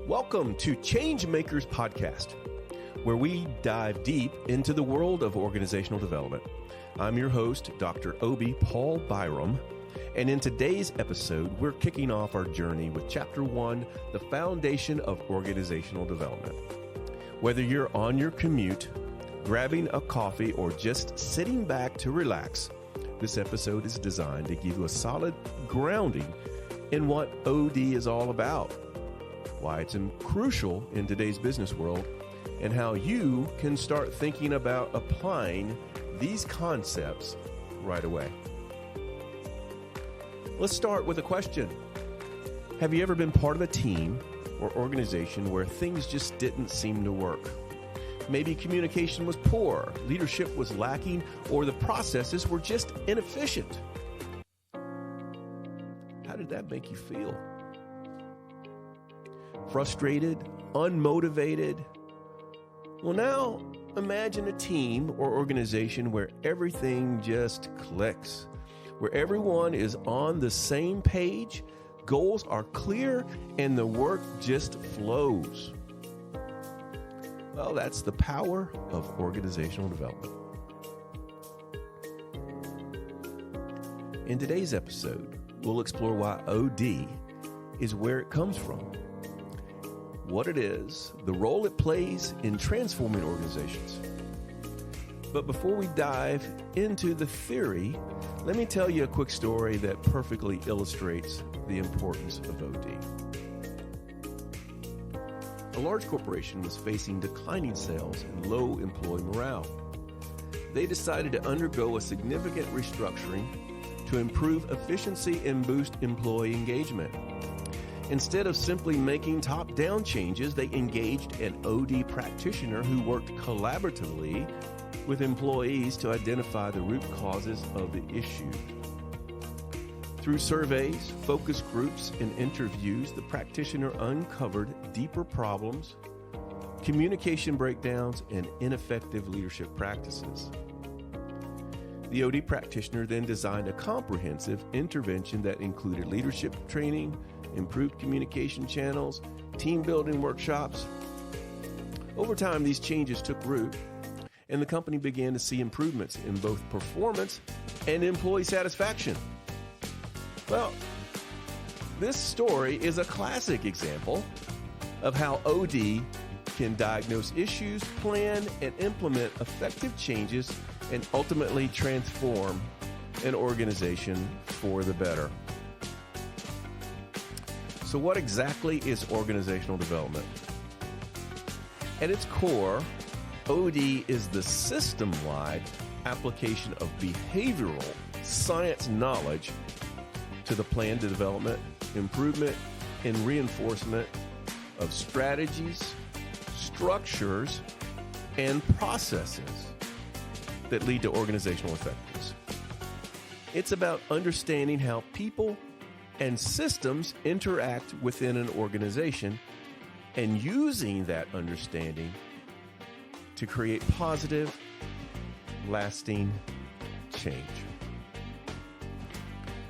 Welcome to Changemakers Podcast, where we dive deep into the world of organizational development. I'm your host, Dr. Obi Paul Byram, and in today's episode, we're kicking off our journey with Chapter 1, The Foundation of Organizational Development. Whether you're on your commute, grabbing a coffee, or just sitting back to relax, this episode is designed to give you a solid grounding in what OD is all about, why it's crucial in today's business world, and how you can start thinking about applying these concepts right away. Let's start with a question. Have you ever been part of a team or organization where things just didn't seem to work? Maybe communication was poor, leadership was lacking, or the processes were just inefficient. How did that make you feel? Frustrated? Unmotivated? Well, now imagine a team or organization where everything just clicks, where everyone is on the same page, goals are clear, and the work just flows. Well, that's the power of organizational development. In today's episode, we'll explore why OD is where it comes from, what it is, the role it plays in transforming organizations. But before we dive into the theory, let me tell you a quick story that perfectly illustrates the importance of OD. A large corporation was facing declining sales and low employee morale. They decided to undergo a significant restructuring to improve efficiency and boost employee engagement. Instead of simply making top-down changes, they engaged an OD practitioner who worked collaboratively with employees to identify the root causes of the issue. Through surveys, focus groups, and interviews, the practitioner uncovered deeper problems, communication breakdowns, and ineffective leadership practices. The OD practitioner then designed a comprehensive intervention that included leadership training, improved communication channels, team building workshops. Over time, these changes took root, and the company began to see improvements in both performance and employee satisfaction. Well, this story is a classic example of how OD can diagnose issues, plan, and implement effective changes, and ultimately transform an organization for the better. So what exactly is organizational development? At its core, OD is the system-wide application of behavioral science knowledge to the plan to development, improvement, and reinforcement of strategies, structures, and processes that lead to organizational effectiveness. It's about understanding how people and systems interact within an organization and using that understanding to create positive, lasting change.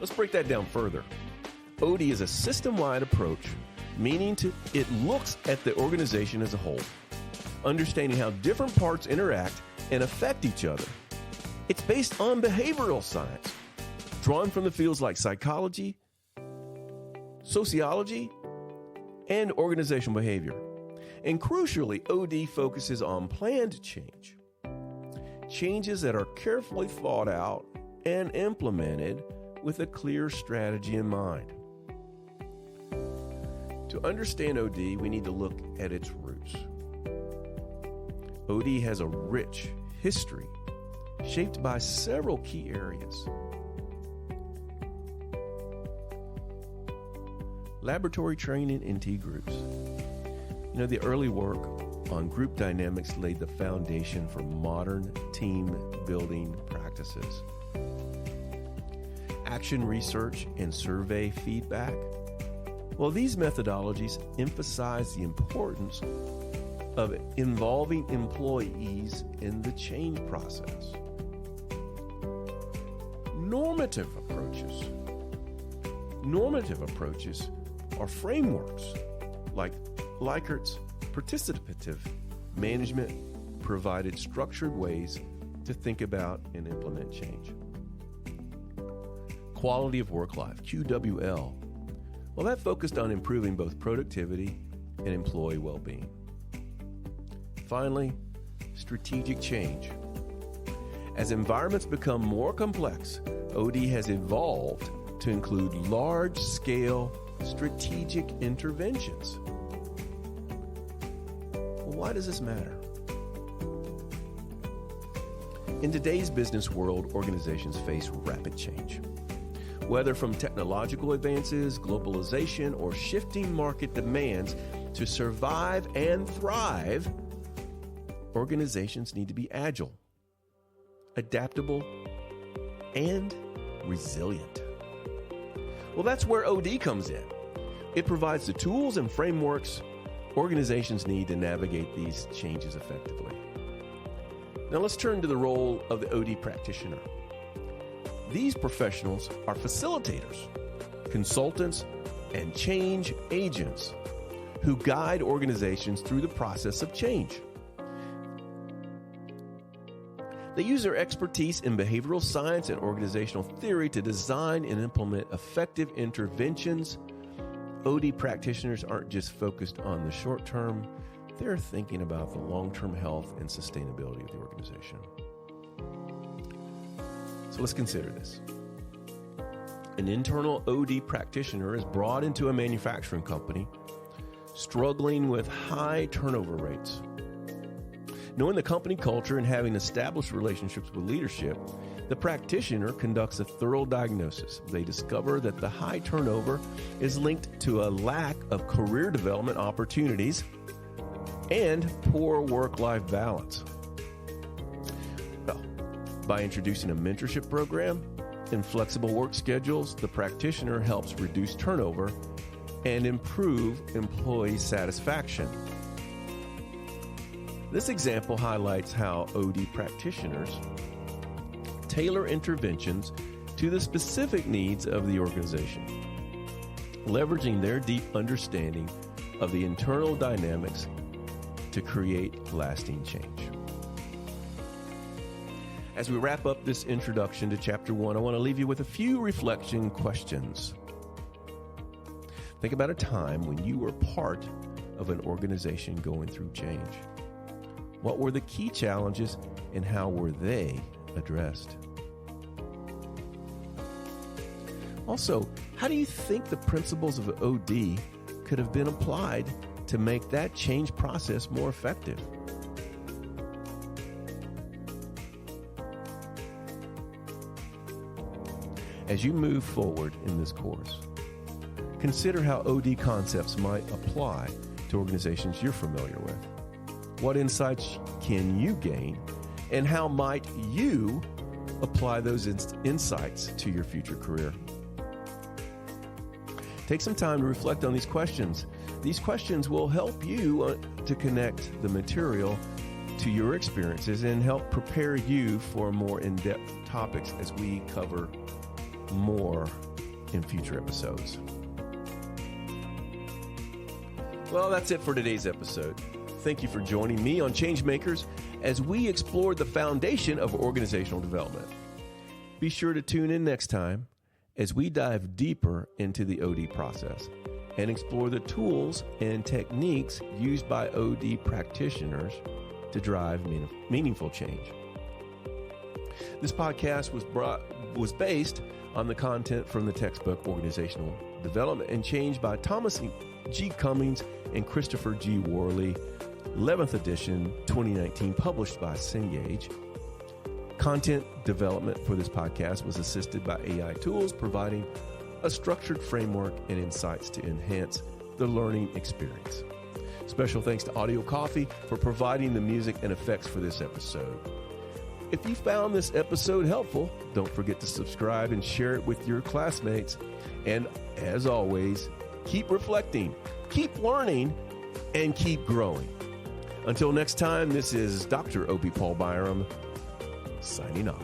Let's break that down further. OD is a system-wide approach, meaning it looks at the organization as a whole, understanding how different parts interact and affect each other. It's based on behavioral science, drawn from the fields like psychology, sociology, and organizational behavior. And crucially, OD focuses on planned change. Changes that are carefully thought out and implemented with a clear strategy in mind. To understand OD, we need to look at its roots. OD has a rich history shaped by several key areas. Laboratory training in T groups. The early work on group dynamics laid the foundation for modern team building practices. Action research and survey feedback. Well, these methodologies emphasize the importance of involving employees in the change process. Normative approaches are frameworks like Leichert's participative management provided structured ways to think about and implement change. Quality of work life, QWL. Well, that focused on improving both productivity and employee well-being. Finally, strategic change. As environments become more complex, OD has evolved to include large-scale strategic interventions. Well, why does this matter? In today's business world, organizations face rapid change. Whether from technological advances, globalization, or shifting market demands to survive and thrive, organizations need to be agile, adaptable, and resilient. Well, that's where OD comes in. It provides the tools and frameworks organizations need to navigate these changes effectively. Now let's turn to the role of the OD practitioner. These professionals are facilitators, consultants, and change agents who guide organizations through the process of change. They use their expertise in behavioral science and organizational theory to design and implement effective interventions. OD practitioners aren't just focused on the short term, they're thinking about the long-term health and sustainability of the organization. So let's consider this. An internal OD practitioner is brought into a manufacturing company struggling with high turnover rates. Knowing the company culture and having established relationships with leadership, the practitioner conducts a thorough diagnosis. They discover that the high turnover is linked to a lack of career development opportunities and poor work-life balance. Well, by introducing a mentorship program and flexible work schedules, the practitioner helps reduce turnover and improve employee satisfaction. This example highlights how OD practitioners tailor interventions to the specific needs of the organization, leveraging their deep understanding of the internal dynamics to create lasting change. As we wrap up this introduction to Chapter 1, I want to leave you with a few reflection questions. Think about a time when you were part of an organization going through change. What were the key challenges and how were they addressed? Also, how do you think the principles of OD could have been applied to make that change process more effective? As you move forward in this course, consider how OD concepts might apply to organizations you're familiar with. What insights can you gain, and how might you apply those insights to your future career? Take some time to reflect on these questions. These questions will help you to connect the material to your experiences and help prepare you for more in-depth topics as we cover more in future episodes. Well, that's it for today's episode. Thank you for joining me on Changemakers as we explore the foundation of organizational development. Be sure to tune in next time as we dive deeper into the OD process and explore the tools and techniques used by OD practitioners to drive meaningful change. This podcast was based on the content from the textbook Organizational Development and Change by Thomas G. Cummings and Christopher G. Worley, 11th edition, 2019, published by Cengage. Content development for this podcast was assisted by AI tools, providing a structured framework and insights to enhance the learning experience. Special thanks to Audio Coffee for providing the music and effects for this episode. If you found this episode helpful, don't forget to subscribe and share it with your classmates. And as always, keep reflecting, keep learning, and keep growing. Until next time, this is Dr. Opie Paul Byram signing off.